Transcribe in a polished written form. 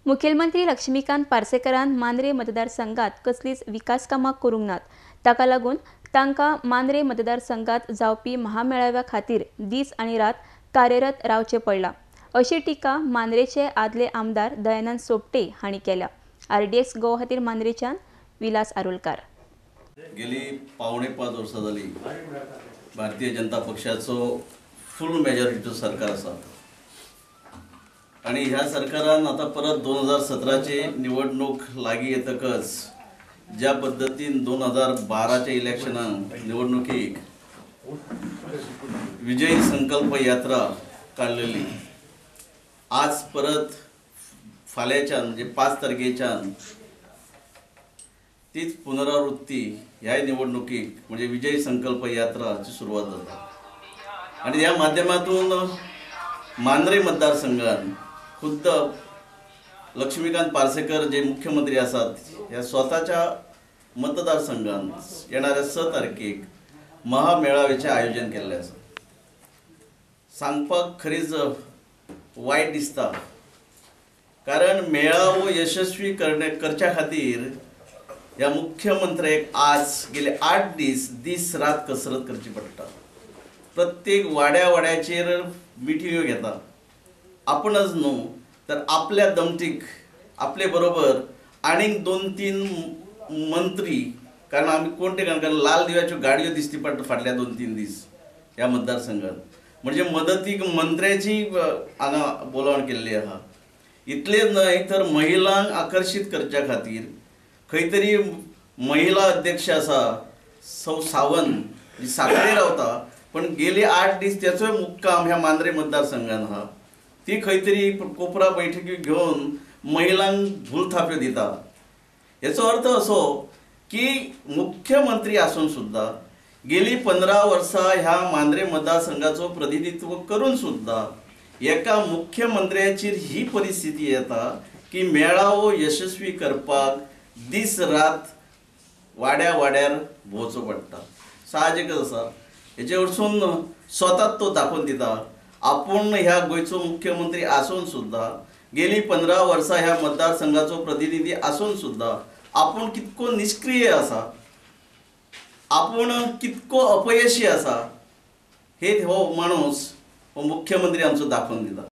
मुखेलमंत्री लक्ष्मीकांत पार्सेकरान मांद्रे मतदारसंघात कसलीच विकास कामां करूंक नात। ताका लागून तांकां मांद्रे मतदारसंघात जावपी महामेळाव्या खातीर दीस आनी रात कार्यरत रावचें पडलां, अशी टिका मांद्रेचे आदले आमदार दयानंद सोपटे हांणी केल्या। RDX गोवा खातीर मांद्रेच्यान विलास आरोलकार। गेली पावणे 5 वर्सां जाली भारतीय जनता पक्षाचो फुल मेजॉरिटीचो सरकार आसा आणि ह्या सरकारान आता परत 2017ची निवडणूक लागीं येतकच ज्या पद्धतीन 2012च्या इलेक्शनाक निवडणुकीक विजयी संकल्प यात्रा काढलेली, आज परत फाल्यांच्यान म्हणजे 5 तारखेच्यान तीच पुनरावृत्ती ह्या निवडणुकीक म्हणजे विजयी संकल्प यात्राची सुरुवात जाता आणि ह्या माध्यमातून मांद्रे मतदारसंघात खुद्द लक्ष्मीकांत पार्सेकर जे मुख्यमंत्री आसात ह्या स्वताच्या मतदारसंघात येणाऱ्या 6 तारखेक महामेळाव्याचे आयोजन केल्ले आसा। सांगपाक खरीच वायट दिसता, कारण मेळावो यशस्वी करच्या खातीर ह्या मुख्यमंत्र्याक आज गेले 8 दीस रात कसरत करची पडटा। प्रत्येक वाड्याचेर मिटिंग्यो घेता, आपणच न्हू तर आपल्या दमतीक आपले बरोबर आनीक 2-3 मंत्री, कारण आमी कोणते कारण लाल दिव्याच्यो गाडयो दिसती पडटा फाटल्या 2-3 दीस ह्या मतदारसंघात, म्हणजे मदतीक मंत्र्याची हांगा बोलावण केल्ली आहा। इतलेच न्हय तर महिलांक आकर्षित करच्या खातीर खंय तरी महिला अध्यक्ष आसा सौ सावंत जी साखळे रावता, पण गेली 8 दीस त्याचोय मुक्काम ह्या मांद्रे मतदारसंघात आहा। ती खंय तरी कोपरा बैठकी घेवन महिलांक भूलथाप्यो दिता। याचो अर्थ असो की मुख्यमंत्री आसून सुद्धा गेली 15 वर्सां ह्या मांद्रे मतदारसंघाचो प्रतिनिधित्व करून सुद्धा एका मुख्यमंत्र्याचेर ही परिस्थिती येता की मेळावो यशस्वी करपाक दीस रात वाड्यार भोंवचो पडटा। साहजिकच आसा, हेचे वरसून स्वताच तो दाखोवन दिता आपूण ह्या गोंयचो मुख्यमंत्री आसून सुद्धा गेली 15 वर्सां ह्या मतदारसंघाचो प्रतिनिधी आसून सुद्धा आपूण कितको निष्क्रिय आसा, आपूण कितको अपयशी आसा, हे हो माणूस हो मुख्यमंत्री आमचो दाखोवन दिता।